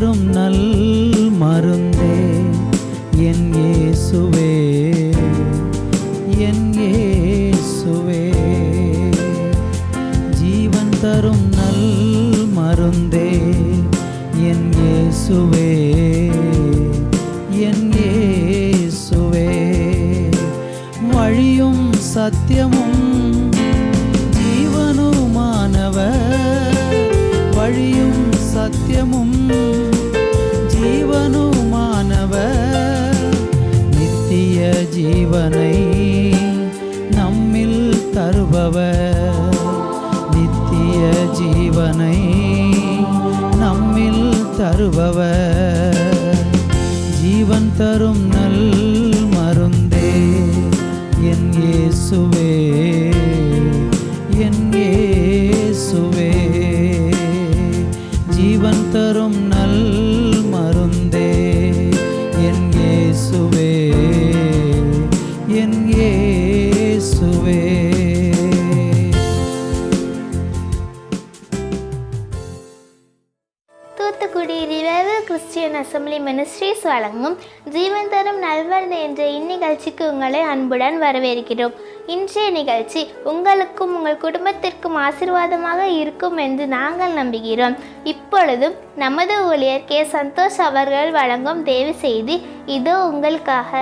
தரும் நல் மருந்தே என் இயேசுவே, என் இயேசுவே. ஜீவன் தரும் நல் மருந்தே என் இயேசுவே, என் இயேசுவே. வழியும் சத்தியமும் ஜீவனுமானவர், வழியும் சத்தியமும் ஜீவனுமானவர். நித்திய ஜீவனை நம்மில் தருபவர், நித்திய ஜீவனை நம்மில் தருபவர். ஜீவன் தரும் நல் மருந்தே என் இயேசுவே, என் இயேசுவே. ஜீவன் தரும் நல் மருந்தே என் இயேசுவே, என் இயேசுவே. Thoothukudi revival Christian assembly ministries வழங்கும் ஜீவன் தரும் நல்வரது என்ற இந்நிகழ்ச்சிக்கு உங்களை அன்புடன் வரவேற்கிறோம். இன்றைய நிகழ்ச்சி உங்களுக்கும் உங்கள் குடும்பத்திற்கும் ஆசீர்வாதமாக இருக்கும் என்று நாங்கள் நம்புகிறோம். இப்பொழுதும் நமது ஊழியர் கே. சந்தோஷ் அவர்கள் வழங்கும் தேவ செய்தி இதோ உங்களுக்காக.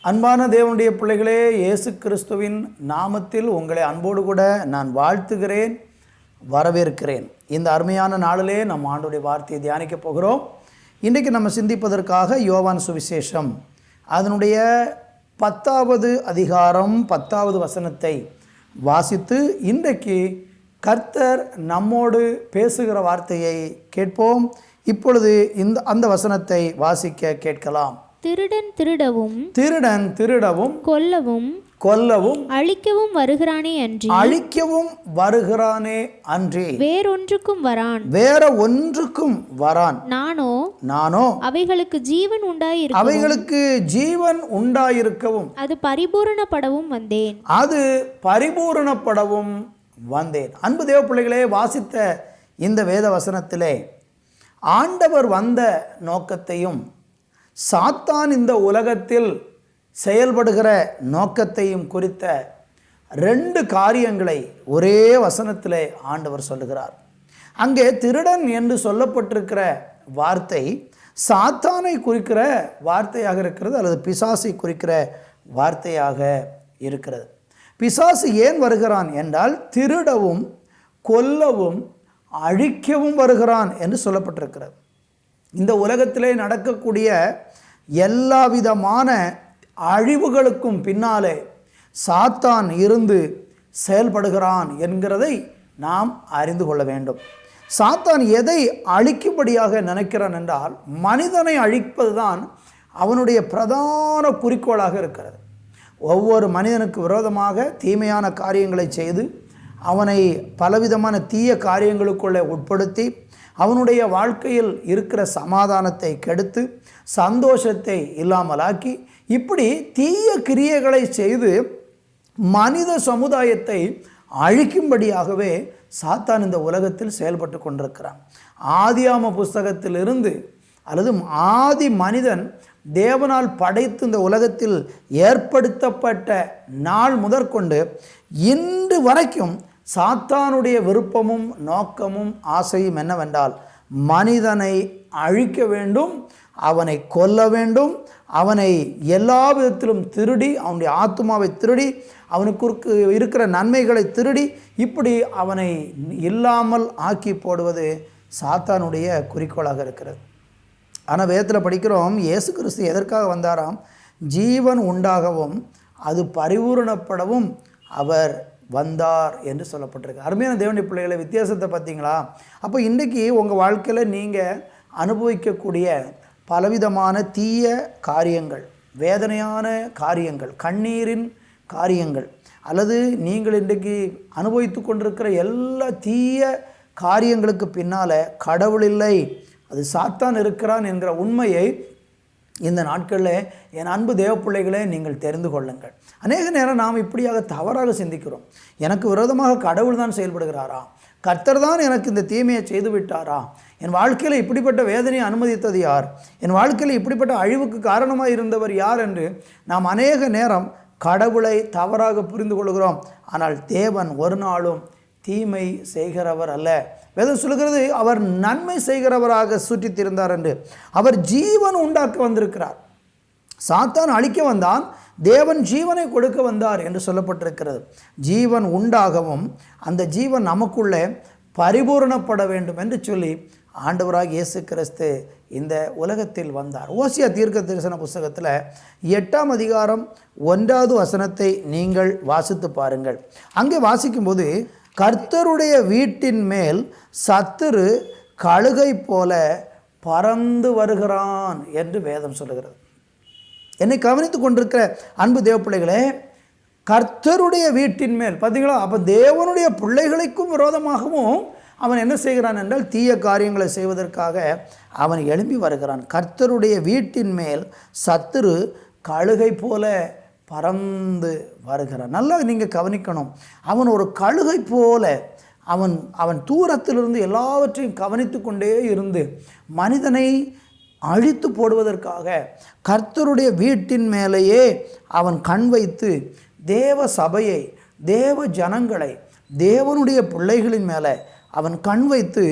அன்பான தேவனுடைய பிள்ளைகளே, இயேசு கிறிஸ்துவின் நாமத்தில் உங்களை அன்போடு கூட நான் வாழ்த்துகிறேன், வரவேற்கிறேன். இந்த அருமையான நாளிலே நம் ஆண்டவருடைய வார்த்தையை தியானிக்க போகிறோம். இன்றைக்கு நம்ம சிந்திப்பதற்காக யோவான் சுவிசேஷம் அதனுடைய 10வது அதிகாரம் 10வது வசனத்தை வாசித்து இன்றைக்கு கர்த்தர் நம்மோடு பேசுகிற வார்த்தையை கேட்போம். இப்பொழுது அந்த வசனத்தை வாசிக்க கேட்கலாம். திருடன் திருடவும், திருடன் திருடவும், கொல்லவும் அழிக்கவும் வருகிறானே அன்றி, அழிக்கவும் வருகிறானே அன்றி வேறொன்றுக்கும் வரான், வேற ஒன்றுக்கும் வரான். நானோ அவைகளுக்கு ஜீவன் உண்டாயிருக்கும், அவைகளுக்கு ஜீவன் உண்டாயிருக்கவும், அது பரிபூரணப்படவும் வந்தேன், அது பரிபூரணப்படவும் வந்தேன். அன்பு தேவ பிள்ளைகளே, வாசித்த இந்த வேத வசனத்திலே ஆண்டவர் வந்த நோக்கத்தையும் சாத்தான் இந்த உலகத்தில் செயல்படுகிற நோக்கத்தையும் குறித்த 2 காரியங்களை ஒரே வசனத்திலே ஆண்டவர் சொல்லுகிறார். அங்கே திருடன் என்று சொல்லப்பட்டிருக்கிற வார்த்தை சாத்தானை குறிக்கிற வார்த்தையாக இருக்கிறது, அல்லது பிசாசை குறிக்கிற வார்த்தையாக இருக்கிறது. பிசாசு ஏன் வருகிறான் என்றால் திருடவும் கொல்லவும் அழிக்கவும் வருகிறான் என்று சொல்லப்பட்டிருக்கிறது. இந்த உலகத்திலே நடக்கக்கூடிய எல்லா விதமான அழிவுகளுக்கும் பின்னாலே சாத்தான் இருந்து செயல்படுகிறான் என்கிறதை நாம் அறிந்து கொள்ள வேண்டும். சாத்தான் எதை அழிக்கும்படியாக நினைக்கிறான் என்றால் மனிதனை அழிப்பதுதான் அவனுடைய பிரதான குறிக்கோளாக இருக்கிறது. ஒவ்வொரு மனிதனுக்கு விரோதமாக தீமையான காரியங்களை செய்து அவனை பலவிதமான தீய காரியங்களுக்குள்ளே உட்படுத்தி அவனுடைய வாழ்க்கையில் இருக்கிற சமாதானத்தை கெடுத்து சந்தோஷத்தை இல்லாமலாக்கி இப்படி தீய கிரியைகளை செய்து மனித சமுதாயத்தை அழிக்கும்படியாகவே சாத்தான் இந்த உலகத்தில் செயல்பட்டு கொண்டிருக்கிறான். ஆதியாம புஸ்தகத்திலிருந்து அல்லது ஆதி மனிதன் தேவனால் படைத்து இந்த உலகத்தில் ஏற்படுத்தப்பட்ட நாள் முதற்கொண்டு இன்று வரைக்கும் சாத்தானுடைய விருப்பமும் நோக்கமும் ஆசையும் என்னவென்றால் மனிதனை அழிக்க வேண்டும், அவனை கொல்ல வேண்டும், அவனை எல்லா விதத்திலும் திருடி அவனுடைய ஆத்துமாவை திருடி அவனுக்கு இருக்கிற நன்மைகளை திருடி இப்படி அவனை இல்லாமல் ஆக்கி போடுவது சாத்தானுடைய குறிக்கோளாக இருக்கிறது. ஆனால் வேதத்தில் படிக்கிறோம், இயேசு கிறிஸ்து எதற்காக வந்தாராம்? ஜீவன் உண்டாகவும் அது பரிபூரணப்படவும் அவர் வந்தார் என்று சொல்லப்பட்டிருக்கு. அருமையான தேவனுடைய பிள்ளைகளை, வித்தியாசத்தை பார்த்தீங்களா? அப்போ இன்றைக்கி உங்கள் வாழ்க்கையில் நீங்கள் அனுபவிக்கக்கூடிய பலவிதமான தீய காரியங்கள், வேதனையான காரியங்கள், கண்ணீரின் காரியங்கள், அல்லது நீங்கள் இன்றைக்கு அனுபவித்து கொண்டிருக்கிற எல்லா தீய காரியங்களுக்கு பின்னால் கடவுள் இல்லை, அது சாத்தான் இருக்கிறான் என்கிற உண்மையை இந்த நாட்களில் என் அன்பு தேவ பிள்ளைகளே நீங்கள் தெரிந்து கொள்ளுங்கள். அநேக நேரம் நாம் இப்படியாக தவறாக சிந்திக்கிறோம். எனக்கு விரோதமாக கடவுள் தான் செயல்படுகிறாரா? கர்த்தர் தான் எனக்கு இந்த தீமையை செய்து விட்டாரா? என் வாழ்க்கையில் இப்படிப்பட்ட வேதனையை அனுமதித்தது யார், என் வாழ்க்கையில் இப்படிப்பட்ட அழிவுக்கு காரணமாக இருந்தவர் யார் என்று நாம் அநேக நேரம் கடவுளை தவறாக புரிந்து கொள்கிறோம். ஆனால் தேவன் ஒரு நாளும் தீமை செய்கிறவர் அல்ல. வேதம் சொல்கிறது அவர் நன்மை செய்கிறவராக சுற்றித் திரிந்தார் என்று. அவர் ஜீவன் உண்டாக்க வந்திருக்கிறார். சாத்தான் அழிக்க வந்தான், தேவன் ஜீவனை கொடுக்க வந்தார் என்று சொல்லப்பட்டிருக்கிறது. ஜீவன் உண்டாகவும் அந்த ஜீவன் நமக்குள்ளே பரிபூரணப்பட வேண்டும் என்று சொல்லி ஆண்டவராக இயேசு கிறிஸ்து இந்த உலகத்தில் வந்தார். ஓசியா தீர்க்க தரிசன புஸ்தகத்தில் 8ஆம் அதிகாரம் 1வது வசனத்தை நீங்கள் வாசித்து பாருங்கள். அங்கே வாசிக்கும்போது, கர்த்தருடைய வீட்டின் மேல் சத்துரு கழுகை போல பறந்து வருகிறான் என்று வேதம் சொல்லுகிறது. என்னை கவனித்து கொண்டிருக்கிற அன்பு தேவ பிள்ளைகளே, கர்த்தருடைய வீட்டின் மேல் பார்த்தீங்களா? அப்போ தேவனுடைய பிள்ளைகளுக்கும் விரோதமாகவும் அவன் என்ன செய்கிறான் என்றால் தீய காரியங்களை செய்வதற்காக அவன் எழும்பி வருகிறான். கர்த்தருடைய வீட்டின் மேல் சத்துரு கழுகை போல பறந்து வருகிறான். நல்லா நீங்கள் கவனிக்கணும். அவன் ஒரு கழுகை போல அவன் தூரத்திலிருந்து எல்லாவற்றையும் கவனித்து கொண்டே இருந்து மனிதனை அழித்து போடுவதற்காக கர்த்தருடைய வீட்டின் மேலேயே அவன் கண் வைத்து தேவ சபையை, தேவ ஜனங்களை, தேவனுடைய பிள்ளைகளின் மேலே அவன் கண் வைத்து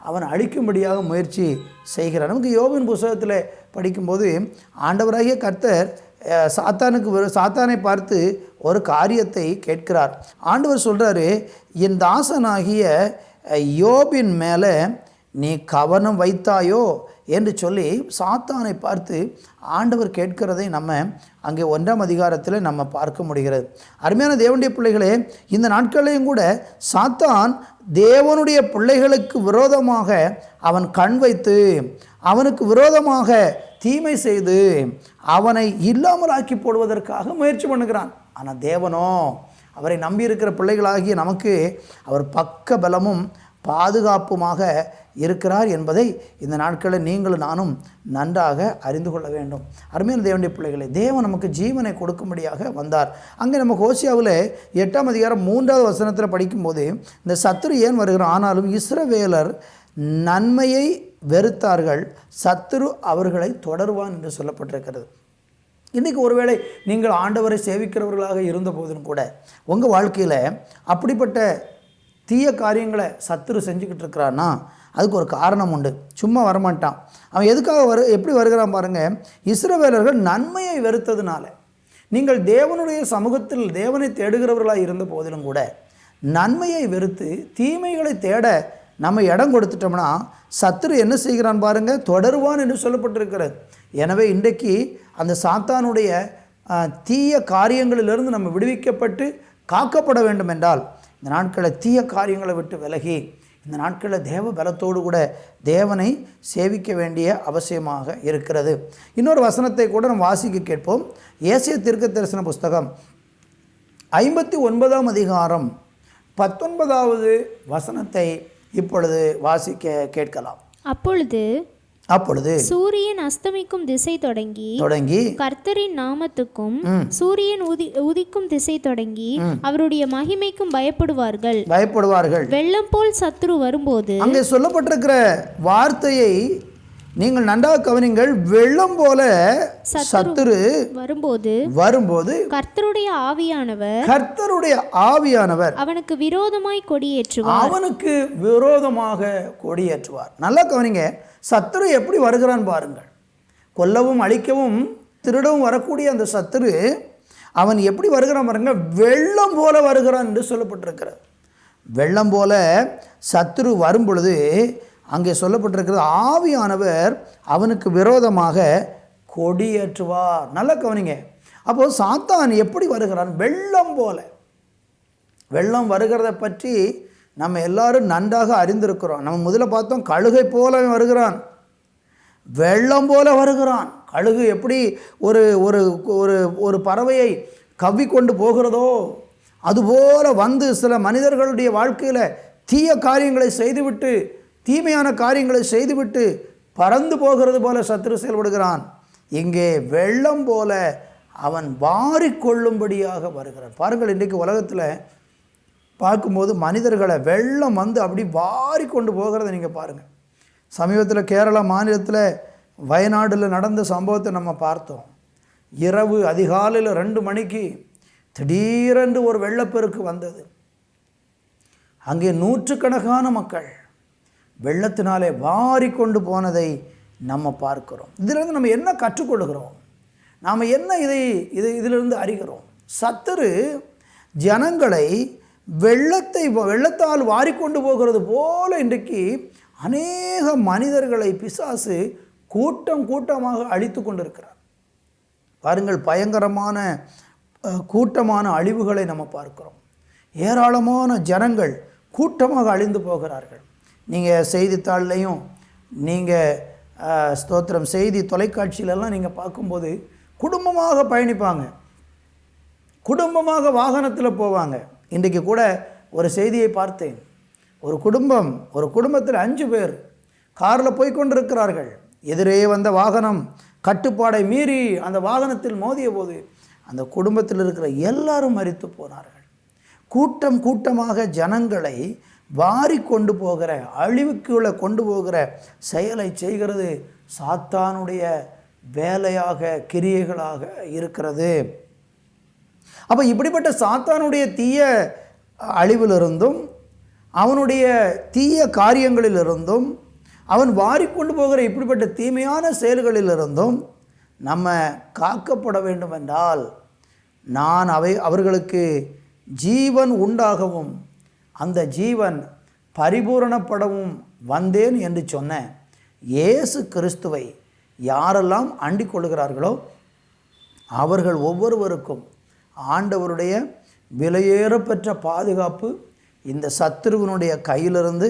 அவன் அழிக்கும்படியாக முயற்சி செய்கிறான். நமக்கு யோபின் புத்தகத்தில் படிக்கும்போது ஆண்டவராகிய கர்த்தர் சாத்தானை பார்த்து ஒரு காரியத்தை கேட்கிறார். ஆண்டவர் சொல்கிறாரு, என் தாசனாகிய யோபின் மேலே நீ கவனம் வைத்தாயோ என்று சொல்லி சாத்தானை பார்த்து ஆண்டவர் கேட்கிறதை நம்ம அங்கே 1ஆம் அதிகாரத்தில் நம்ம பார்க்க முடிகிறது. அருமையான தேவனுடைய பிள்ளைகளே, இந்த நாட்களையும் கூட சாத்தான் தேவனுடைய பிள்ளைகளுக்கு விரோதமாக அவன் கண் வைத்து அவனுக்கு விரோதமாக தீமை செய்து அவனை இல்லாமலாக்கி போடுவதற்காக முயற்சி பண்ணுகிறான். ஆனால் தேவனோ அவரை நம்பியிருக்கிற பிள்ளைகளாகிய நமக்கு அவர் பக்க பலமும் பாதுகாப்புமாக இருக்கிறார் என்பதை இந்த நாட்களில் நீங்களும் நானும் நன்றாக அறிந்து கொள்ள வேண்டும். அருமையான தேவனுடைய பிள்ளைகளை, தேவன் நமக்கு ஜீவனை கொடுக்கும்படியாக வந்தார். அங்கே நம்ம ஓசியாவில் 8ஆம் அதிகாரம் 3வது வசனத்தில் படிக்கும்போது, இந்த சத்துரு ஏன் வருகிறான், ஆனாலும் இஸ்ரவேலர் நன்மையை வெறுத்தார்கள், சத்துரு அவர்களை தொடருவான் என்று சொல்லப்பட்டிருக்கிறது. இன்றைக்கி ஒருவேளை நீங்கள் ஆண்டவரை சேவிக்கிறவர்களாக இருந்த போதும் கூட உங்கள் வாழ்க்கையில் அப்படிப்பட்ட தீய காரியங்களை சத்துரு செஞ்சுக்கிட்டு இருக்கிறான்னா அதுக்கு ஒரு காரணம் உண்டு. சும்மா வரமாட்டான். அவன் எதுக்காக எப்படி வருகிறான் பாருங்கள். இஸ்ரவேலர்கள் நன்மையை வெறுத்ததுனால, நீங்கள் தேவனுடைய சமூகத்தில் தேவனை தேடுகிறவர்களாக இருந்த போதிலும் கூட நன்மையை வெறுத்து தீமைகளை தேட நம்ம இடம் கொடுத்துட்டோம்னா சத்துரு என்ன செய்கிறான் பாருங்கள், தொடருவான் என்று சொல்லப்பட்டிருக்கிறது. எனவே இன்றைக்கு அந்த சாத்தானுடைய தீய காரியங்களிலிருந்து நம்ம விடுவிக்கப்பட்டு காக்கப்பட வேண்டும் என்றால் இந்த நாட்களில் தீய காரியங்களை விட்டு விலகி இந்த நாட்களில் தேவ பலத்தோடு கூட தேவனை சேவிக்க வேண்டிய அவசியமாக இருக்கிறது. இன்னொரு வசனத்தை கூட நம்ம வாசிக்க கேட்போம். ஏசாயா தீர்க்க தரிசன புஸ்தகம் 59ஆம் அதிகாரம் 19வது வசனத்தை இப்பொழுது வாசிக்க கேட்கலாம். அப்பொழுது சூரியன் அஸ்தமிக்கும் திசை தொடங்கி கர்த்தரின் நாமத்துக்கும் சூரியன் உதிக்கும் திசை தொடங்கி அவருடைய மகிமைக்கும் பயப்படுவார்கள். வெள்ளம் போல் சத்துரு வரும்போது, அங்கே சொல்லப்பட்டிருக்கிற வார்த்தையை நீங்கள் நன்றாக கவனிங்கள். வெள்ளம் போல சத்துரு வரும்போது கர்த்தருடைய ஆவியானவர் அவனுக்கு விரோதமாக கொடியேற்றுவார். நல்லா கவனிங்க. சத்துரு எப்படி வருகிறான் பாருங்கள். கொல்லவும் அழிக்கவும் திருடவும் வரக்கூடிய அந்த சத்துரு அவன் எப்படி வருகிறான் பாருங்க. வெள்ளம் போல வருகிறான் என்று சொல்லப்பட்டிருக்கிறது. வெள்ளம் போல சத்துரு வரும் பொழுது அங்கே சொல்லப்பட்டிருக்கிறது, ஆவியானவர் அவனுக்கு விரோதமாக கொடியேற்றுவார். நல்லா கவனிங்க. அப்போது சாத்தான் எப்படி வருகிறான்? வெள்ளம் போல. வெள்ளம் வருகிறத பற்றி நம்ம எல்லாரும் நன்றாக அறிந்திருக்கிறோம். நம்ம முதல்ல பார்த்தோம், கழுகை போல வருகிறான், வெள்ளம் போல வருகிறான். கழுகு எப்படி ஒரு ஒரு ஒரு ஒரு பறவையை கவ்விக்கொண்டு போகிறதோ அதுபோல வந்து சில மனிதர்களுடைய வாழ்க்கையில் தீய காரியங்களை செய்துவிட்டு, தீமையான காரியங்களை செய்துவிட்டு பறந்து போகிறது போல சத்துரு செயல்படுகிறான். இங்கே வெள்ளம் போல அவன் வாரிக்கொள்ளும்படியாக வருகிறான். பாருங்கள், இன்றைக்கு உலகத்தில் பார்க்கும்போது மனிதர்களை வெள்ளம் வந்து அப்படி வாரி கொண்டு போகிறத நீங்கள் பாருங்கள். சமீபத்தில் கேரளா மாநிலத்தில் வயநாடில் நடந்த சம்பவத்தை நம்ம பார்த்தோம். இரவு அதிகாலையில் 2 மணிக்கு திடீரென்று ஒரு வெள்ளப்பெருக்கு வந்தது. அங்கே நூற்றுக்கணக்கான மக்கள் வெள்ளத்தினாலே வாரி கொண்டு போனதை நம்ம பார்க்கிறோம். இதிலிருந்து நம்ம என்ன கற்றுக்கொள்கிறோம்? நாம் என்ன இதிலிருந்து அறிகிறோம்? சத்துரு ஜனங்களை வெள்ளத்தால் வாரிக்கொண்டு போகிறது போல இன்றைக்கு அநேக மனிதர்களை பிசாசு கூட்டமாக அழித்து கொண்டிருக்கிறார். பாருங்கள், பயங்கரமான கூட்டமான அழிவுகளை நம்ம பார்க்கிறோம். ஏராளமான ஜனங்கள் கூட்டமாக அழிந்து போகிறார்கள். நீங்கள் செய்தித்தாள்லையும் நீங்கள் ஸ்தோத்திரம் செய்தி தொலைக்காட்சியிலெல்லாம் நீங்கள் பார்க்கும்போது குடும்பமாக பயணிப்பாங்க, குடும்பமாக வாகனத்தில் போவாங்க. இன்றைக்கு கூட ஒரு செய்தியை பார்த்தேன். ஒரு குடும்பத்தில் 5 பேர் காரில் போய் கொண்டிருக்கிறார்கள். எதிரே வந்த வாகனம் கட்டுப்பாடை மீறி அந்த வாகனத்தில் மோதிய போது அந்த குடும்பத்தில் இருக்கிற எல்லாரும் மரித்து போனார்கள். கூட்டமாக ஜனங்களை வாரி கொண்டு போகிற, அழிவுக்குள்ள கொண்டு போகிற செயலை செய்கிறது சாத்தானுடைய வேலையாக, கிரியைகளாக இருக்கிறது. அப்போ இப்படிப்பட்ட சாத்தானுடைய தீய அழிவிலிருந்தும் அவனுடைய தீய காரியங்களிலிருந்தும் அவன் வாரிக்கொண்டு போகிற இப்படிப்பட்ட தீமையான செயல்களிலிருந்தும் நம்ம காக்கப்பட வேண்டும் என்றால், நான் அவர்களுக்கு ஜீவன் உண்டாகவும் அந்த ஜீவன் பரிபூரணப்படவும் வந்தேன் என்று சொன்ன இயேசு கிறிஸ்துவை யாரெல்லாம் அண்டிக் கொள்கிறார்களோ அவர்கள் ஒவ்வொருவருக்கும் ஆண்டவருடைய விலையேறப்பெற்ற பாதுகாப்பு இந்த சத்துருவினுடைய கையிலிருந்து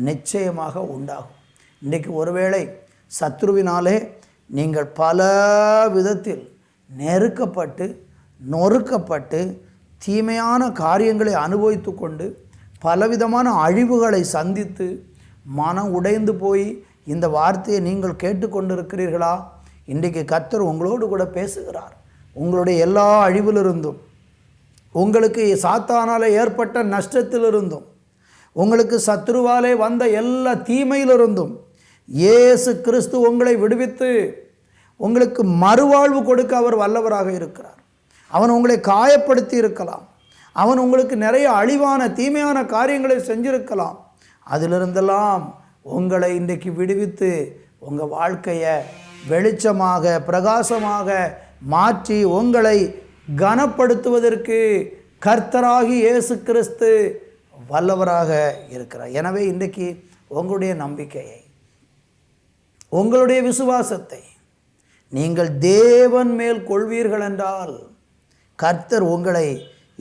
நிச்சயமாக உண்டாகும். இன்றைக்கு ஒருவேளை சத்துருவினாலே நீங்கள் பல விதத்தில் நொறுக்கப்பட்டு தீமையான காரியங்களை அனுபவித்து கொண்டு பலவிதமான அழிவுகளை சந்தித்து மனம் உடைந்து போய் இந்த வார்த்தையை நீங்கள் கேட்டுக்கொண்டிருக்கிறீர்களா? இன்றைக்கு கர்த்தர் உங்களோடு கூட பேசுகிறார். உங்களுடைய எல்லா அழிவிலிருந்தும், உங்களுக்கு சாத்தானால் ஏற்பட்ட நஷ்டத்திலிருந்தும், உங்களுக்கு சத்துருவாலே வந்த எல்லா தீமையிலிருந்தும் இயேசு கிறிஸ்து உங்களை விடுவித்து உங்களுக்கு மறுவாழ்வு கொடுக்க அவர் வல்லவராக இருக்கிறார். அவன் உங்களை காயப்படுத்தி இருக்கலாம், அவன் உங்களுக்கு நிறைய அழிவான தீமையான காரியங்களை செஞ்சிருக்கலாம். அதிலிருந்தெல்லாம் உங்களை இன்றைக்கு விடுவித்து உங்கள் வாழ்க்கையை வெளிச்சமாக பிரகாசமாக மாற்றி உங்களை கனப்படுத்துவதற்கு கர்த்தராகி இயேசு கிறிஸ்து வல்லவராக இருக்கிறார். எனவே இன்றைக்கு உங்களுடைய நம்பிக்கையை, உங்களுடைய விசுவாசத்தை நீங்கள் தேவன் மேல் கொள்வீர்கள் என்றால் கர்த்தர் உங்களை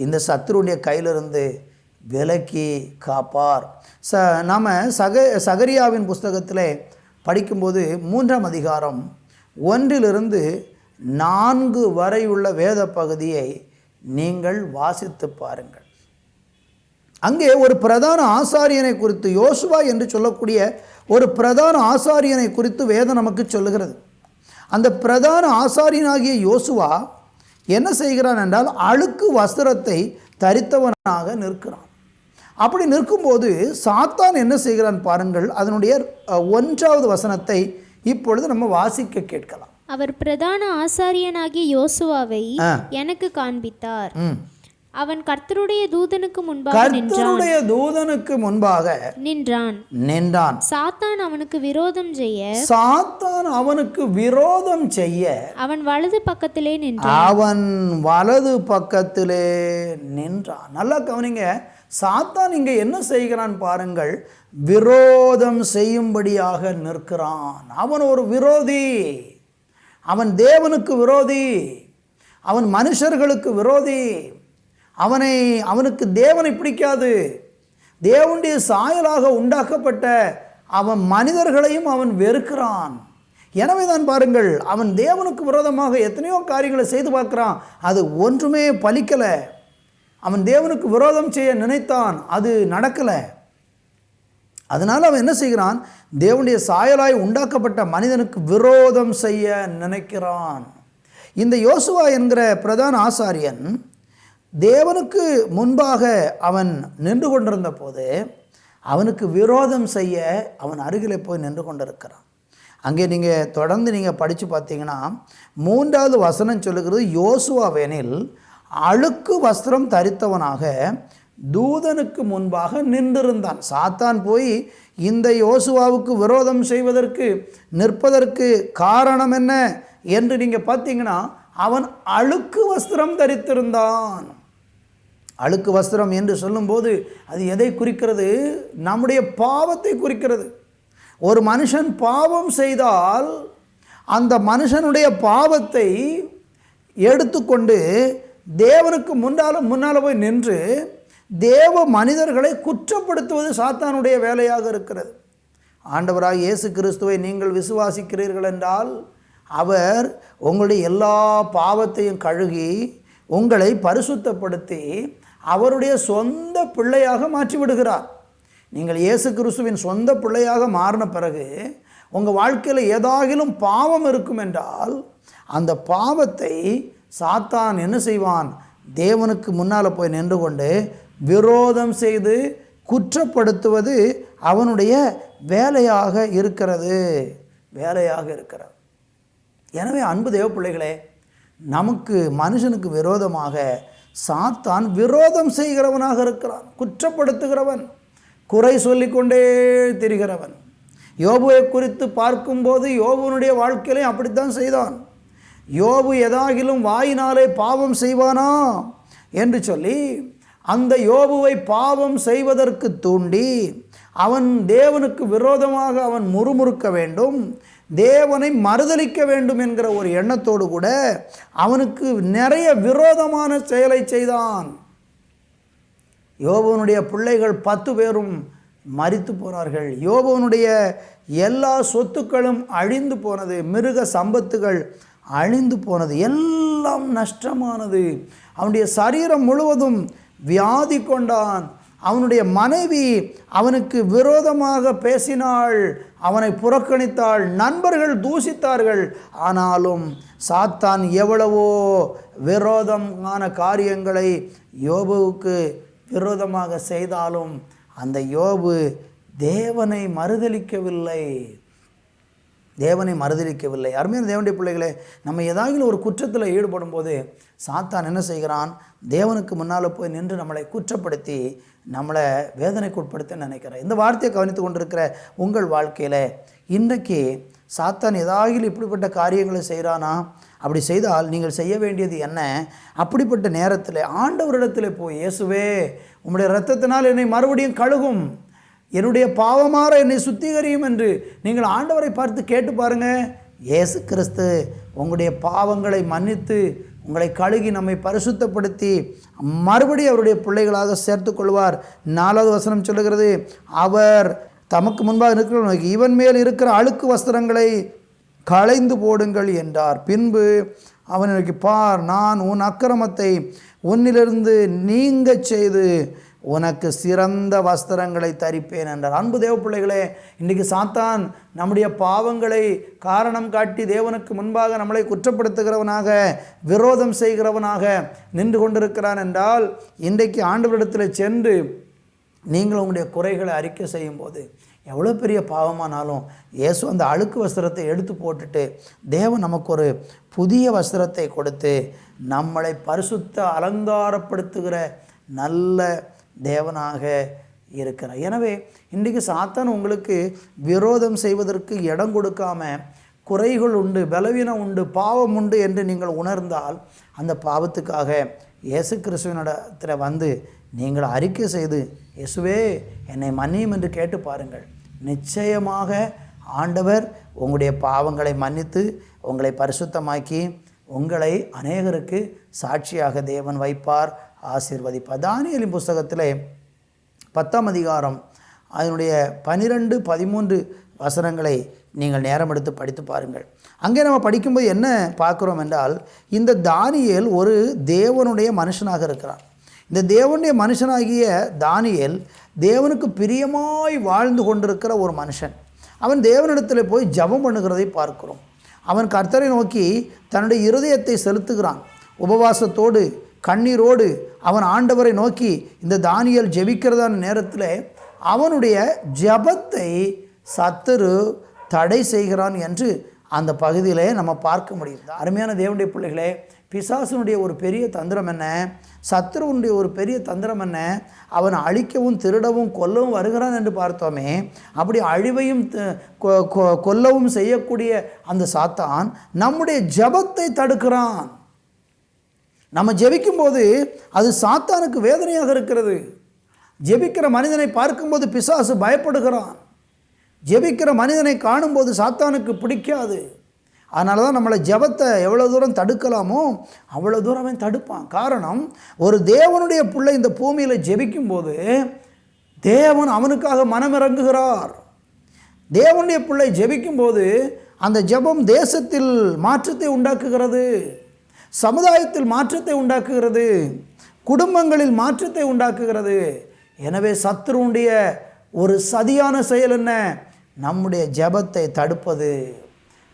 இந்த சத்துருடைய கையிலிருந்து விலக்கி காப்பார். நாம் சகரியாவின் புஸ்தகத்தில் படிக்கும்போது 3ஆம் அதிகாரம் 1 - 4 வரையுள்ள வேத பகுதியை நீங்கள் வாசித்து பாருங்கள். அங்கே ஒரு பிரதான ஆசாரியனை குறித்து, யோசுவா என்று சொல்லக்கூடிய ஒரு பிரதான ஆசாரியனை குறித்து வேதம் நமக்கு சொல்லுகிறது. அந்த பிரதான ஆசாரியனாகிய யோசுவா என்ன செய்கிறான் என்றால், அழுக்கு வஸ்திரத்தை தரித்தவனாக நிற்கிறான். அப்படி நிற்கும்போது சாத்தான் என்ன செய்கிறான் பாருங்கள். அதனுடைய 1வது வசனத்தை இப்பொழுது நம்ம வாசிக்க கேட்கலாம். அவர் பிரதான ஆசாரியனாகிய யோசுவாவை எனக்கு காண்பித்தார். அவன் கர்த்தருடைய தூதனுக்கு முன்பாக நின்றான். சாத்தான் அவனுக்கு விரோதம் செய்ய அவன் வலது பக்கத்திலே நின்றான். நல்லா கவனிங்க. சாத்தான் இங்க என்ன செய்கிறான் பாருங்கள். விரோதம் செய்யும்படியாக நிற்கிறான். அவன் ஒரு விரோதி. அவன் தேவனுக்கு விரோதி. அவன் மனுஷர்களுக்கு விரோதி. அவனுக்கு தேவனை பிடிக்காது. தேவனுடைய சாயலாக உண்டாக்கப்பட்ட அவன் மனிதர்களையும் அவன் வெறுக்கிறான். எனவே தான் பாருங்கள், அவன் தேவனுக்கு விரோதமாக எத்தனையோ காரியங்களை செய்து பார்க்கிறான். அது ஒன்றுமே பலிக்கலை. அவன் தேவனுக்கு விரோதம் செய்ய நினைத்தான், அது நடக்கலை. அதனால் அவன் என்ன செய்கிறான், தேவனுடைய சாயலாய் உண்டாக்கப்பட்ட மனிதனுக்கு விரோதம் செய்ய நினைக்கிறான். இந்த யோசுவா என்கிற பிரதான ஆசாரியன் தேவனுக்கு முன்பாக அவன் நின்று கொண்டிருந்த போது அவனுக்கு விரோதம் செய்ய அவன் அருகிலே போய் நின்று கொண்டிருக்கிறான். அங்கே நீங்கள் தொடர்ந்து நீங்கள் படித்து பார்த்தீங்கன்னா 3வது வசனம் சொல்லுகிறது, யோசுவாவெனில் அழுக்கு வஸ்திரம் தரித்தவனாக தூதனுக்கு முன்பாக நின்றிருந்தான். சாத்தான் போய் இந்த யோசுவாவுக்கு விரோதம் செய்வதற்கு நிற்பதற்கு காரணம் என்ன என்று நீங்கள் பார்த்தீங்கன்னா, அவன் அழுக்கு வஸ்திரம் தரித்திருந்தான். அழுக்கு வஸ்திரம் என்று சொல்லும்போது அது எதை குறிக்கிறது? நம்முடைய பாவத்தை குறிக்கிறது. ஒரு மனுஷன் பாவம் செய்தால் அந்த மனுஷனுடைய பாவத்தை எடுத்துக்கொண்டு தேவனுக்கு முன்னால் போய் நின்று தேவ மனிதர்களை குற்றப்படுத்துவது சாத்தானுடைய வேலையாக இருக்கிறது. ஆண்டவராக இயேசு கிறிஸ்துவை நீங்கள் விசுவாசிக்கிறீர்கள் என்றால் அவர் உங்களுடைய எல்லா பாவத்தையும் கழுகி உங்களை பரிசுத்தப்படுத்தி அவருடைய சொந்த பிள்ளையாக மாற்றிவிடுகிறார். நீங்கள் இயேசு கிறிஸ்துவின் சொந்த பிள்ளையாக மாறின பிறகு உங்கள் வாழ்க்கையில் ஏதாகிலும் பாவம் இருக்கும் என்றால் அந்த பாவத்தை சாத்தான் என்ன செய்வான்? தேவனுக்கு முன்னால் போய் நின்று கொண்டு விரோதம் செய்து குற்றப்படுத்துவது அவனுடைய வேலையாக இருக்கிறது. எனவே அன்பு தேவ பிள்ளைகளே, நமக்கு மனுஷனுக்கு விரோதமாக சாத்தான் விரோதம் செய்கிறவனாக இருக்கிறான். குற்றப்படுத்துகிறவன், குறை சொல்லிக்கொண்டே திரிகிறவன். யோபுவை குறித்து பார்க்கும்போது யோபுனுடைய வாழ்க்கையிலே அப்படித்தான் செய்தான். யோபு எதாகிலும் வாயினாலே பாவம் செய்வானா என்று சொல்லி அந்த யோபுவை பாவம் செய்வதற்கு தூண்டி அவன் தேவனுக்கு விரோதமாக அவன் முறுமுறுக்க வேண்டும், தேவனை மறுதலிக்க வேண்டும் என்கிற ஒரு எண்ணத்தோடு கூட அவனுக்கு நிறைய விரோதமான செயலை செய்தான். யோபுனுடைய பிள்ளைகள் 10 பேரும் மரித்து போனார்கள். யோபுனுடைய எல்லா சொத்துக்களும் அழிந்து போனது, மிருக சம்பத்துகள் அழிந்து போனது, எல்லாம் நஷ்டமானது. அவனுடைய சரீரம் முழுவதும் வியாதி கொண்டான். அவனுடைய மனைவி அவனுக்கு விரோதமாக பேசினாள், அவனை புறக்கணித்தாள், நண்பர்கள் தூசித்தார்கள். ஆனாலும் சாத்தான் எவ்வளவோ விரோதமான காரியங்களை யோபுவுக்கு விரோதமாக செய்தாலும் அந்த யோபு தேவனை மறுதலிக்கவில்லை. அருமையான தேவனுடைய பிள்ளைகளே, நம்ம ஏதாவது ஒரு குற்றத்தில் ஈடுபடும் போது சாத்தான் என்ன செய்கிறான்? தேவனுக்கு முன்னால் போய் நின்று நம்மளை குற்றப்படுத்தி நம்மளை வேதனைக்கு உட்படுத்த நினைக்கிறேன். இந்த வார்த்தையை கவனித்து கொண்டிருக்கிற உங்கள் வாழ்க்கையில் இன்றைக்கு சாத்தான் ஏதாவது இப்படிப்பட்ட காரியங்களை செய்கிறானா? அப்படி செய்தால் நீங்கள் செய்ய வேண்டியது என்ன? அப்படிப்பட்ட நேரத்தில் ஆண்டவரிடத்தில் போய், இயேசுவே உம்முடைய இரத்தத்தினால் என்னை மறுபடியும் கழுகும், என்னுடைய பாவமாற என்னை சுத்திகரியும் என்று நீங்கள் ஆண்டவரை பார்த்து கேட்டு பாருங்கள். இயேசு கிறிஸ்து உங்களுடைய பாவங்களை மன்னித்து உங்களை கழுகி நம்மை பரிசுத்தப்படுத்தி மறுபடியும் அவருடைய பிள்ளைகளாக சேர்த்து கொள்வார். 4வது வசனம் சொல்லுகிறது, அவர் தமக்கு முன்பாக இருக்கிற இவன் மேல் இருக்கிற அழுக்கு வஸ்திரங்களை களைந்து போடுங்கள் என்றார். பின்பு அவன் எனக்கு, பார், நான் உன் அக்கிரமத்தை உன்னிலிருந்து நீங்க செய்து உனக்கு சிறந்த வஸ்திரங்களை தரிப்பேன் என்றார். அன்பு தேவ பிள்ளைகளே, இன்றைக்கு சாத்தான் நம்முடைய பாவங்களை காரணம் காட்டி தேவனுக்கு முன்பாக நம்மளை குற்றப்படுத்துகிறவனாக விரோதம் செய்கிறவனாக நின்று கொண்டிருக்கிறான் என்றால், இன்றைக்கு ஆண்டவரிடத்தில் சென்று நீங்கள் உங்களுடைய குறைகளை அறிக்கை செய்யும்போது எவ்வளோ பெரிய பாவமானாலும் இயேசு அந்த அழுக்கு வஸ்திரத்தை எடுத்து போட்டுட்டு தேவன் நமக்கு ஒரு புதிய வஸ்திரத்தை கொடுத்து நம்மளை பரிசுத்த அலங்காரப்படுத்துகிற நல்ல தேவனாக இருக்கிறார். எனவே இன்றைக்கு சாத்தான் உங்களுக்கு விரோதம் செய்வதற்கு இடம் கொடுக்காம, குறைகள் உண்டு, பலவீனம் உண்டு, பாவம் உண்டு என்று நீங்கள் உணர்ந்தால் அந்த பாவத்துக்காக இயேசு கிறிஸ்துவினிடத்தில் வந்து நீங்கள் அறிக்கை செய்து, இயேசுவே என்னை மன்னியும் என்று கேட்டு பாருங்கள். நிச்சயமாக ஆண்டவர் உங்களுடைய பாவங்களை மன்னித்து உங்களை பரிசுத்தமாக்கி உங்களை அநேகருக்கு சாட்சியாக தேவன் வைப்பார், ஆசீர்வதிப்பார். தானியேலின் புஸ்தகத்திலே 10ஆம் அதிகாரம் அதனுடைய 12, 13 வசனங்களை நீங்கள் நேரம் எடுத்து படித்து பாருங்கள். அங்கே நம்ம படிக்கும்போது என்ன பார்க்குறோம் என்றால், இந்த தானியேல் ஒரு தேவனுடைய மனுஷனாக இருக்கிறான். இந்த தேவனுடைய மனுஷனாகிய தானியேல் தேவனுக்கு பிரியமாய் வாழ்ந்து கொண்டிருக்கிற ஒரு மனுஷன். அவன் தேவனிடத்தில் போய் ஜெபம் பண்ணுகிறதை பார்க்கிறோம். அவன் கர்த்தரை நோக்கி தன்னுடைய இருதயத்தை செலுத்துகிறான். உபவாசத்தோடு கண்ணீரோடு அவன் ஆண்டவரை நோக்கி இந்த தானியேல் ஜெபிக்கிறதான நேரத்தில் அவனுடைய ஜெபத்தை சத்துரு தடை செய்கிறான் என்று அந்த பகுதியிலே நம்ம பார்க்க முடியும். அருமையான தேவனுடைய பிள்ளைகளே, பிசாசுனுடைய ஒரு பெரிய தந்திரம் என்ன, சத்துருவனுடைய ஒரு பெரிய தந்திரம் என்ன, அவன் அழிக்கவும் திருடவும் கொல்லவும் வருகிறான் என்று பார்த்தோமே. அப்படி அழிவையும் கொல்லவும் செய்யக்கூடிய அந்த சாத்தான் நம்முடைய ஜெபத்தை தடுக்கிறான். நம்ம ஜெபிக்கும்போது அது சாத்தானுக்கு வேதனையாக இருக்கிறது. ஜெபிக்கிற மனிதனை பார்க்கும்போது பிசாசு பயப்படுகிறான். ஜெபிக்கிற மனிதனை காணும்போது சாத்தானுக்கு பிடிக்காது. அதனால தான் நம்மளை ஜெபத்தை எவ்வளோ தூரம் தடுக்கலாமோ அவ்வளோ தூரம் அவன் தடுப்பான். காரணம், ஒரு தேவனுடைய பிள்ளை இந்த பூமியில் ஜெபிக்கும்போது தேவன் அவனுக்காக மனமிறங்குகிறார். தேவனுடைய பிள்ளை ஜெபிக்கும்போது அந்த ஜெபம் தேசத்தில் மாற்றத்தை உண்டாக்குகிறது, சமுதாயத்தில் மாற்றத்தை உண்டாக்குகிறது, குடும்பங்களில் மாற்றத்தை உண்டாக்குகிறது. எனவே சத்துருவுடைய ஒரு சதியான செயல் என்ன, நம்முடைய ஜெபத்தை தடுப்பது,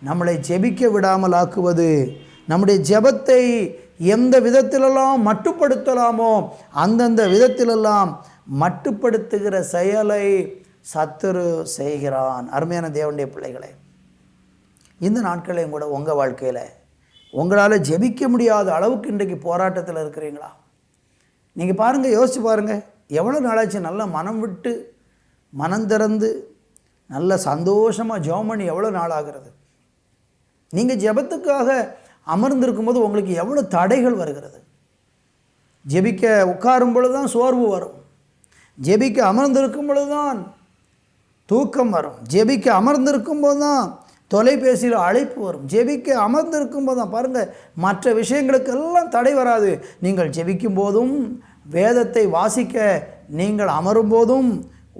நம்மளை ஜெபிக்க விடாமல் ஆக்குவது, நம்முடைய ஜெபத்தை எந்த விதத்திலெல்லாம் மட்டுப்படுத்தலாமோ அந்தந்த விதத்திலெல்லாம் மட்டுப்படுத்துகிற செயலை சத்துரு செய்கிறான். அருமையான தேவனுடைய பிள்ளைகளே, இந்த நாட்களையும் கூட உங்கள் வாழ்க்கையில் உங்களால் ஜெபிக்க முடியாத அளவுக்கு இன்றைக்கு போராட்டத்தில் இருக்கிறீங்களா? நீங்கள் பாருங்கள், யோசிச்சு பாருங்கள், எவ்வளோ நாளாச்சு நல்ல மனம் விட்டு மனம் திறந்து நல்ல சந்தோஷமாக ஜெபம் பண்ணி எவ்வளோ நாள் ஆகிறது? நீங்கள் ஜெபத்துக்காக அமர்ந்திருக்கும் போது உங்களுக்கு எவ்வளோ தடைகள் வருகிறது. ஜெபிக்க உட்காரும் பொழுது தான் சோர்வு வரும், ஜெபிக்க அமர்ந்திருக்கும் பொழுது தான் தூக்கம் வரும், ஜெபிக்க அமர்ந்திருக்கும் போது தான் தொலைபேசியில் அழைப்பு வரும், ஜெபிக்க அமர்ந்திருக்கும் போது தான் பாருங்கள் மற்ற விஷயங்களுக்கெல்லாம் தடை வராது. நீங்கள் ஜெபிக்கும் போதும் வேதத்தை வாசிக்க நீங்கள் அமரும் போதும்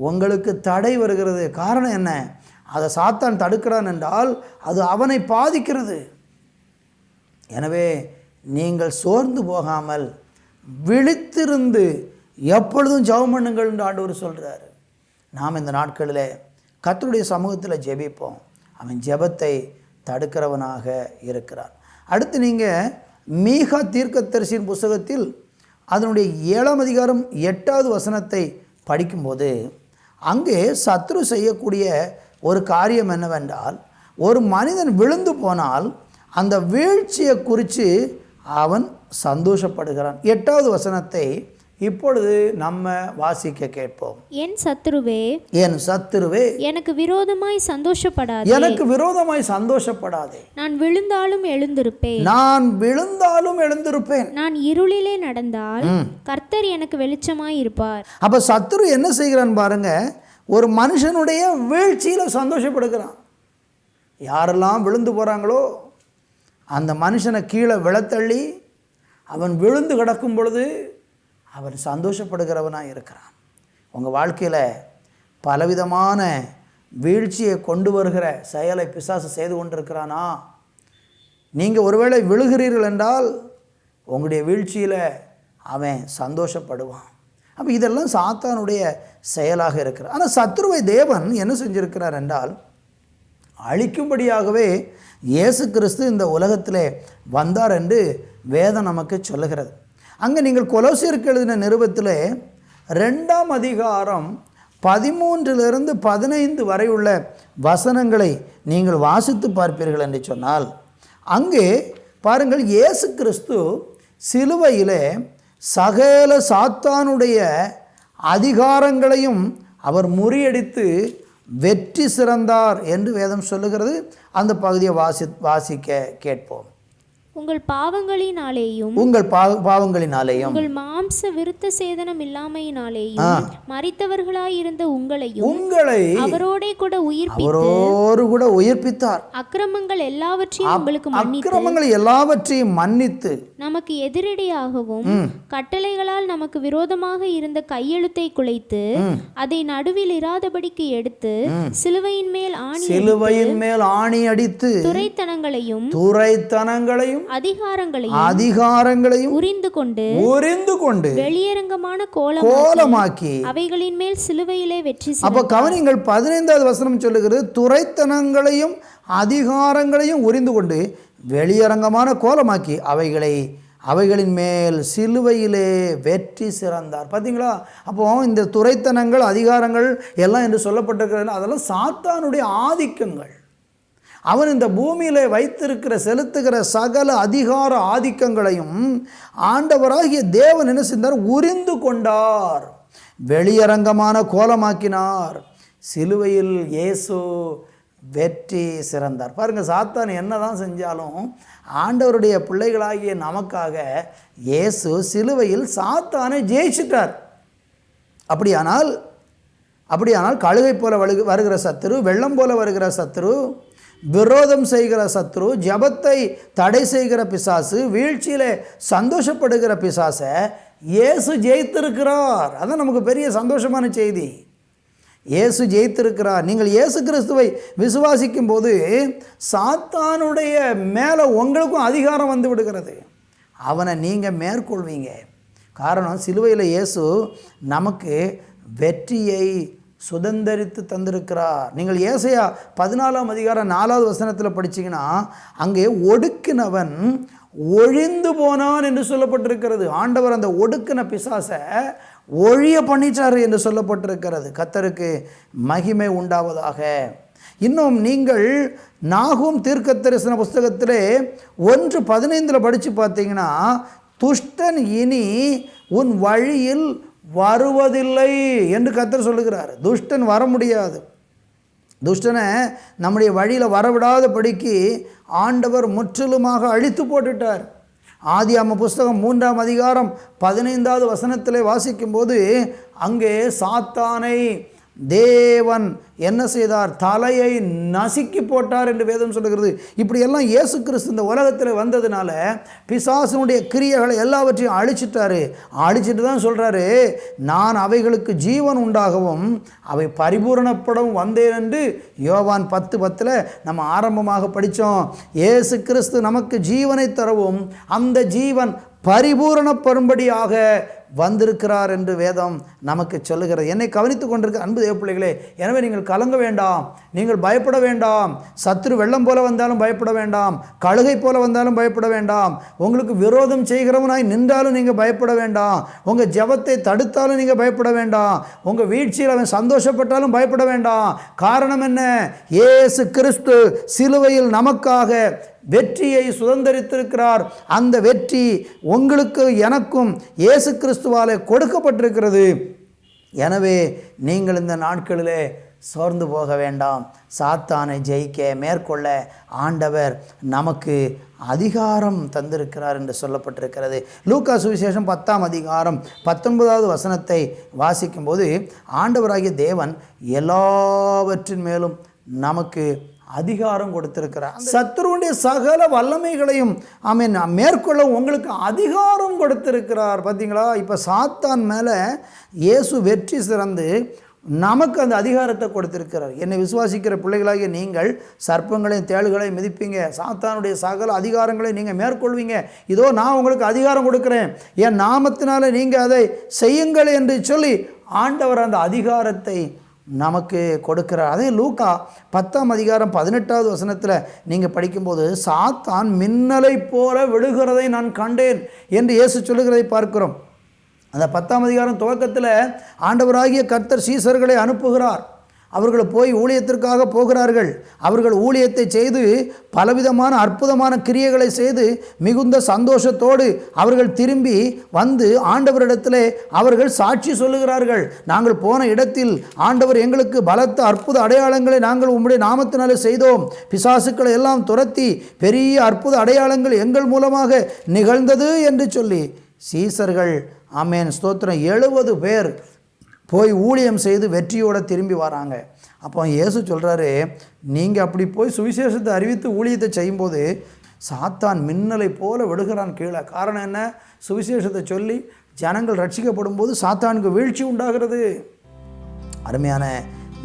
உங்களுக்கு தடை வருகிறது. காரணம் என்ன? அதை சாத்தான் தடுக்கிறான் என்றால் அது அவனை பாதிக்கிறது. எனவே நீங்கள் சோர்ந்து போகாமல் விழித்திருந்து எப்பொழுதும் ஜெபம் பண்ணுங்கள் என்று ஆண்டவர் சொல்கிறார். நாம் இந்த நாட்களில் கர்த்தருடைய சமூகத்தில் ஜெபிப்போம். அவன் ஜெபத்தை தடுக்கிறவனாக இருக்கிறான். அடுத்து நீங்கள் மீகா தீர்க்கதரிசியின் புஸ்தகத்தில் அதனுடைய 7ஆம் அதிகாரம் 8வது வசனத்தை படிக்கும்போது அங்கே சத்ரு செய்யக்கூடிய ஒரு காரியம் என்னவென்றால், ஒரு மனிதன் விழுந்து போனால் அந்த வீழ்ச்சியை குறித்து அவன் சந்தோஷப்படுகிறான். 8வது வசனத்தை இப்பொழுது நம்ம வாசிக்க கேட்போம். என் சத்துருவே, என் சத்துருவே, எனக்கு விரோதமாய் சந்தோஷப்படாதே, எனக்கு விரோதமாய் சந்தோஷப்படாதே. நான் விழுந்தாலும் எழுந்திருப்பேன், நான் விழுந்தாலும் எழுந்திருப்பேன். நான் இருளிலே நடந்தால் கர்த்தர் எனக்கு வெளிச்சமாய் இருப்பார். அப்ப சத்துரு என்ன செய்கிறான் பாருங்க, ஒரு மனுஷனுடைய வீழ்ச்சியில் சந்தோஷப்படுகிறான். யாரெல்லாம் விழுந்து போகிறாங்களோ அந்த மனுஷனை கீழே விழத்தள்ளி அவன் விழுந்து கிடக்கும் பொழுது அவன் சந்தோஷப்படுகிறவனாக இருக்கிறான். உங்கள் வாழ்க்கையில் பலவிதமான வீழ்ச்சியை கொண்டு வருகிற செயலை பிசாசு செய்து கொண்டிருக்கிறானா? நீங்கள் ஒருவேளை விழுகிறீர்கள் என்றால் உங்களுடைய வீழ்ச்சியில் அவன் சந்தோஷப்படுவான். அப்போ இதெல்லாம் சாத்தானுடைய செயலாக இருக்கிறார். ஆனால் சத்ருவை தேவன் என்ன செஞ்சிருக்கிறார் என்றால், அழிக்கும்படியாகவே இயேசு கிறிஸ்து இந்த உலகத்திலே வந்தார் என்று வேதம் நமக்கு சொல்லுகிறது. அங்கே நீங்கள் கொலோசியருக்கு எழுதின நிருபத்திலே 2ஆம் அதிகாரம் 13 to 15 வரை உள்ள வசனங்களை நீங்கள் வாசித்து பார்ப்பீர்கள் என்று சொன்னால், அங்கே பாருங்கள், இயேசு கிறிஸ்து சிலுவையிலே சகல சாத்தானுடைய அதிகாரங்களையும் அவர் முறியடித்து வெற்றி சிறந்தார் என்று வேதம் சொல்லுகிறது. அந்த பகுதியை வாசிக்க கேட்போம். உங்கள் பாவங்களினாலேயும் உங்கள் மாம்ச விருத்த சேதனம் இல்லாமையினாலேயும் மரித்தவர்களாயிருந்த உங்களை அவரோடே கூட உயிர்ப்பித்தார். அக்கிரமங்கள் எல்லாவற்றையும் மன்னித்து நமக்கு எதிரடியாகவும் கட்டளைகளால் நமக்கு விரோதமாக இருந்த கையெழுத்தை குலைத்து அதை நடுவில் இராதபடிக்கு எடுத்து சிலுவையின் மேல் ஆணி அடித்து துரைத்தனங்களையும் அதிகாரங்களையும் உரிந்து கொண்டு வெளியரங்கமான கோலமாக்கி அவைகளின் மேல் சிலுவையிலே வெற்றி. அப்ப கவனிங்கள், 15வது வசனம் சொல்லுகிறது, துரைத்தனங்களையும் அதிகாரங்களையும் உரிந்து கொண்டு வெளியரங்கமான கோலமாக்கி அவைகளை அவைகளின் மேல் சிலுவையிலே வெற்றி சிறந்தார். பார்த்தீங்களா? அப்போ இந்த துரைத்தனங்கள், அதிகாரங்கள் எல்லாம் என்று சொல்லப்பட்டிருக்கிறது, அதெல்லாம் சாத்தானுடைய ஆதிக்கங்கள். அவன் இந்த பூமியில் வைத்திருக்கிற செலுத்துகிற சகல அதிகார ஆதிக்கங்களையும் ஆண்டவராகிய தேவன் என்ன செய்தார்? உரிந்து கொண்டார், வெளியரங்கமான கோலமாக்கினார். சிலுவையில் இயேசு வெற்றி சிறந்தார். பாருங்கள், சாத்தான் என்ன தான் செஞ்சாலும் ஆண்டவருடைய பிள்ளைகளாகிய நமக்காக இயேசு சிலுவையில் சாத்தானை ஜெயிச்சிட்டார். அப்படியானால் கழுகை போல வருகிற சத்துரு, வெள்ளம் போல வருகிற சத்துரு, விரோதம் செய்கிற சத்ரு, ஜபத்தை தடை செய்கிற பிசாசு, வீழ்ச்சியில் சந்தோஷப்படுகிற பிசாசை இயேசு ஜெயித்திருக்கிறார். அதான் நமக்கு பெரிய சந்தோஷமான செய்தி. இயேசு ஜெயித்திருக்கிறார். நீங்கள் இயேசு கிறிஸ்துவை விசுவாசிக்கும் போது சாத்தானுடைய மேலே உங்களுக்கும் அதிகாரம் வந்து விடுகிறது. அவனை நீங்கள் மேற்கொள்வீங்க. காரணம், சிலுவையில் இயேசு நமக்கு வெற்றியை சுதந்தரித்து தந்திருக்கிறார். நீங்கள் ஏசாயா 14ஆம் அதிகாரம் 4வது வசனத்தில் படிச்சிங்கன்னா அங்கே ஒடுக்கினவன் ஒழிந்து போனான் என்று சொல்லப்பட்டிருக்கிறது. ஆண்டவர் அந்த ஒடுக்கின பிசாசை ஒழிய பண்ணிட்டார் என்று சொல்லப்பட்டிருக்கிறது. கர்த்தருக்கு மகிமை உண்டாவதாக. இன்னும் நீங்கள் நாகூம் தீர்க்கதரிசன புஸ்தகத்திலே 1:15 படித்து பார்த்தீங்கன்னா, துஷ்டன் இனி உன் வழியில் வருவதில்லை என்று கர்த்தர் சொல்லுகிறார். துஷ்டன் வர முடியாது. துஷ்டனை நம்முடைய வழியில் வரவிடாதபடிக்கு ஆண்டவர் முற்றிலுமாக அழித்து போட்டுட்டார். ஆதியாகம புஸ்தகம் 3ஆம் அதிகாரம் 15வது வசனத்தில் வாசிக்கும்போது அங்கே சாத்தானை தேவன் என்ன செய்தார்? தலையை நசுக்கி போட்டார் என்று வேதம் சொல்லுகிறது. இப்படியெல்லாம் இயேசு கிறிஸ்து இந்த உலகத்தில் வந்ததுனால பிசாசனுடைய கிரியைகளை எல்லாவற்றையும் அழிச்சிட்டு தான் சொல்கிறாரு, நான் அவைகளுக்கு ஜீவன் உண்டாகவும் அவை பரிபூரணப்படவும் வந்தேன் என்று யோவான் 10:10 நம்ம ஆரம்பமாக படித்தோம். இயேசு கிறிஸ்து நமக்கு ஜீவனை தரவும் அந்த ஜீவன் பரிபூரணப்படும்படியாக வந்திருக்கிறார் என்று வேதம் நமக்கு சொல்லுகிறது. என்னை கவனித்து கொண்டிருக்க அன்பு தேவ பிள்ளைகளே, எனவே நீங்கள் கலங்க வேண்டாம், நீங்கள் பயப்பட வேண்டாம். சத்துரு வெள்ளம் போல வந்தாலும் பயப்பட வேண்டாம், கழுகை போல வந்தாலும் பயப்பட வேண்டாம், உங்களுக்கு விரோதம் செய்கிறவனாய் நின்றாலும் நீங்கள் பயப்பட வேண்டாம், உங்கள் ஜெபத்தை தடுத்தாலும் நீங்கள் பயப்பட வேண்டாம், உங்கள் வீழ்ச்சியில் அவன் சந்தோஷப்பட்டாலும் பயப்பட வேண்டாம். காரணம் என்ன? இயேசு கிறிஸ்து சிலுவையில் நமக்காக வெற்றியை சுதந்தரித்திருக்கிறார். அந்த வெற்றி உங்களுக்கு எனக்கும் இயேசு கிறிஸ்துவாலே கொடுக்கப்பட்டிருக்கிறது. எனவே நீங்கள் இந்த நாட்களிலே சோர்ந்து போக வேண்டாம். சாத்தானை ஜெயிக்க மேற்கொள்ள ஆண்டவர் நமக்கு அதிகாரம் தந்திருக்கிறார் என்று சொல்லப்பட்டிருக்கிறது. லூக்கா சுவிசேஷம் 10ஆம் அதிகாரம் 19வது வசனத்தை வாசிக்கும்போது ஆண்டவராகிய தேவன் எல்லாவற்றின் மேலும் நமக்கு அதிகாரம் கொடுத்திருக்கிறார். சத்துருவுடைய சகல வல்லமைகளையும் மேற்கொள்ள உங்களுக்கு அதிகாரம் கொடுத்திருக்கிறார். பார்த்தீங்களா? இப்போ சாத்தான் மேலே இயேசு வெற்றி சிறந்து நமக்கு அந்த அதிகாரத்தை கொடுத்திருக்கிறார். என்னை விசுவாசிக்கிற பிள்ளைகளாகிய நீங்கள் சர்ப்பங்களையும் தேள்களையும் மிதிப்பீங்க, சாத்தானுடைய சகல அதிகாரங்களை நீங்கள் மேற்கொள்வீங்க. இதோ நான் உங்களுக்கு அதிகாரம் கொடுக்குறேன், என் நாமத்தினால நீங்கள் அதை செய்யுங்கள் என்று சொல்லி ஆண்டவர் அந்த அதிகாரத்தை நமக்கு கொடுக்கிறார். அதே லூக்கா 10ஆம் அதிகாரம் 18வது வசனத்தில் நீங்கள் படிக்கும்போது சாத்தான் மின்னலை போல விழுகிறதை நான் கண்டேன் என்று இயேசு சொல்லுகிறதை பார்க்கிறோம். அந்த 10ஆம் அதிகாரம் துவக்கத்தில் ஆண்டவராகிய கர்த்தர் சீசர்களை அனுப்புகிறார். அவர்கள் போய் ஊழியத்திற்காக போகிறார்கள். அவர்கள் ஊழியத்தை செய்து பலவிதமான அற்புதமான கிரியைகளை செய்து மிகுந்த சந்தோஷத்தோடு அவர்கள் திரும்பி வந்து ஆண்டவரிடத்தில் அவர்கள் சாட்சி சொல்லுகிறார்கள். நாங்கள் போன இடத்தில் ஆண்டவர் எங்களுக்கு பலத்த அற்புத அடையாளங்களை நாங்கள் உம்முடைய நாமத்தினாலே செய்தோம், பிசாசுக்களை எல்லாம் துரத்தி பெரிய அற்புத அடையாளங்கள் எங்கள் மூலமாக நிகழ்ந்தது என்று சொல்லி சீசர்கள் ஆமென் ஸ்தோத்திரம் 70 பேர் போய் ஊழியம் செய்து வெற்றியோடு திரும்பி வராங்க. அப்போ இயேசு சொல்கிறாரு, நீங்கள் அப்படி போய் சுவிசேஷத்தை அறிவித்து ஊழியத்தை செய்யும்போது சாத்தான் மின்னலை போல விடுகிறான் கீழே. காரணம் என்ன? சுவிசேஷத்தை சொல்லி ஜனங்கள் ரட்சிக்கப்படும் போது சாத்தானுக்கு வீழ்ச்சி உண்டாகிறது. அருமையான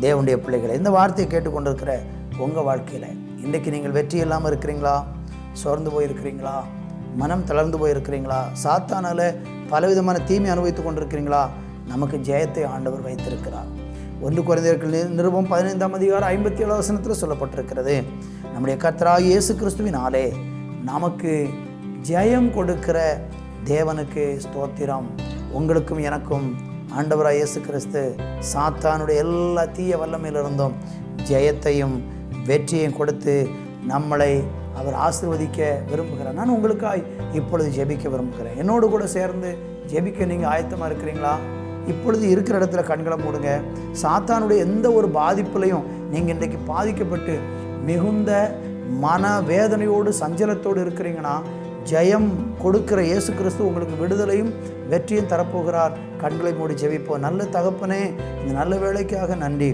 தேவனுடைய பிள்ளைகளை, இந்த வார்த்தையை கேட்டுக்கொண்டிருக்கிற உங்கள் வாழ்க்கையில் இன்றைக்கு நீங்கள் வெற்றி இல்லாமல் இருக்கிறீங்களா? சோர்ந்து போயிருக்கிறீங்களா? மனம் தளர்ந்து போயிருக்கிறீங்களா? சாத்தானால் பலவிதமான தீமை அனுபவித்து கொண்டிருக்கிறீங்களா? நமக்கு ஜெயத்தை ஆண்டவர் வைத்திருக்கிறார். 1 கொரிந்தியர்கள் நிருபம் 15ஆம் அதிகாரம் 57வது வசனத்தில் சொல்லப்பட்டிருக்கிறது, நம்முடைய கர்த்தராகிய இயேசு கிறிஸ்துவினாலே நமக்கு ஜெயம் கொடுக்கிற தேவனுக்கு ஸ்தோத்திரம். உங்களுக்கும் எனக்கும் ஆண்டவராய் இயேசு கிறிஸ்து சாத்தானுடைய எல்லா தீய வல்லமையிலிருந்தும் ஜெயத்தையும் வெற்றியையும் கொடுத்து நம்மளை அவர் ஆசீர்வதிக்க விரும்புகிறார். நான் உங்களுக்காய் இப்பொழுது ஜெபிக்க விரும்புகிறேன். என்னோடு கூட சேர்ந்து ஜெபிக்க நீங்கள் ஆயத்தமாக இருக்கிறீங்களா? இப்பொழுது இருக்கிற இடத்துல கண்களை மூடுங்க. சாத்தானுடைய எந்த ஒரு பாதிப்புலையும் நீங்கள் இன்றைக்கு பாதிக்கப்பட்டு மிகுந்த மன வேதனையோடு சஞ்சலத்தோடு இருக்கிறீங்கன்னா, ஜெயம் கொடுக்கிற இயேசு கிறிஸ்து உங்களுக்கு விடுதலையும் வெற்றியும் தரப்போகிறார். கண்களை மூடி ஜெபிப்போம். நல்ல தகப்பனே, இந்த நல்ல வேலைக்காக நன்றி.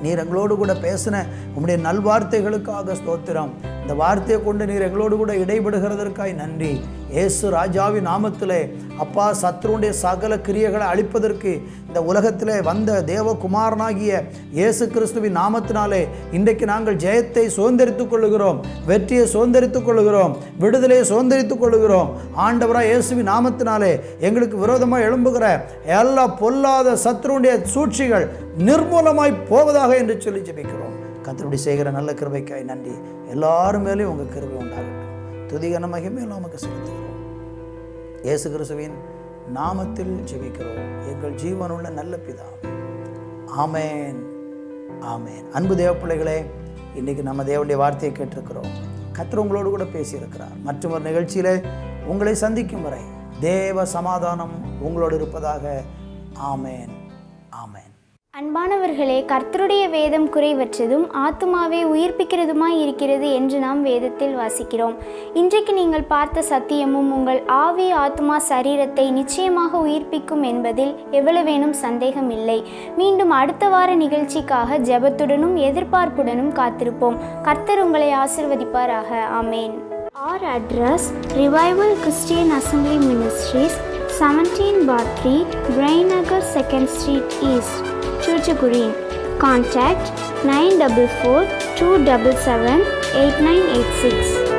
நீர் எங்களோடு கூட பேசின உம்முடைய நல்வார்த்தைகளுக்காக ஸ்தோத்திரம். இந்த வார்த்தையை கொண்டு நீர் எங்களோடு கூட இடைபடுகிறதற்காய் நன்றி. இயேசு ராஜாவின் நாமத்திலே அப்பா, சத்ருடைய சகல கிரியைகளை அழிப்பதற்கு இந்த உலகத்திலே வந்த தேவகுமாரனாகிய இயேசு கிறிஸ்துவின் நாமத்தினாலே இன்றைக்கு நாங்கள் ஜெயத்தை சுதந்திரித்துக் கொள்ளுகிறோம், வெற்றியை சுதந்திரித்துக் கொள்ளுகிறோம், விடுதலையை சுதந்திரித்துக் கொள்ளுகிறோம். ஆண்டவராய் இயேசுவின் நாமத்தினாலே எங்களுக்கு விரோதமாக எழும்புகிற எல்லா பொல்லாத சத்ருடைய சூழ்ச்சிகள் நிர்மூலமாய் போவதாக என்று சொல்லி ஜெபிக்கிறோம். கர்த்தருடைய செய்கிற நல்ல கிருபைக்காய் நன்றி. எல்லாரும் மேலேயும் உங்கள் கிருபை உண்டாகட்டும். துதிகன மகிமை நமக்கு செலுத்துகிறோம். இயேசு கிறிஸ்துவின் நாமத்தில் ஜெபிக்கிறோம் எங்கள் ஜீவனுள்ள நல்ல பிதாவே. ஆமேன், ஆமேன். அன்பு தேவ பிள்ளைகளே, இன்றைக்கி நம்ம தேவனுடைய வார்த்தையை கேட்டிருக்கிறோம். கர்த்தர் உங்களோடு கூட பேசியிருக்கிறார். மற்றும் ஒரு நிகழ்ச்சியில் உங்களை சந்திக்கும் வரை தேவ சமாதானம் உங்களோடு இருப்பதாக. ஆமேன், ஆமேன். அன்பானவர்களே, கர்த்தருடைய வேதம் குறைவற்றதும் ஆத்துமாவை உயிர்ப்பிக்கிறதுமாய் இருக்கிறது என்று நாம் வேதத்தில் வாசிக்கிறோம். இன்றைக்கு நீங்கள் பார்த்த சத்தியமும் உங்கள் ஆவி, ஆத்துமா, சரீரத்தை நிச்சயமாக உயிர்ப்பிக்கும் என்பதில் எவ்வளவேனும் சந்தேகம் இல்லை. மீண்டும் அடுத்த வார நிகழ்ச்சிக்காக ஜெபத்துடனும் எதிர்பார்ப்புடனும் காத்திருப்போம். கர்த்தர் உங்களை ஆசீர்வதிப்பாராக. ஆமேன். Our address: Revival Christian Assembly Ministries, 17/3, Brainagar 2nd Street East, Chuchugurin. Contact 944 277 8986.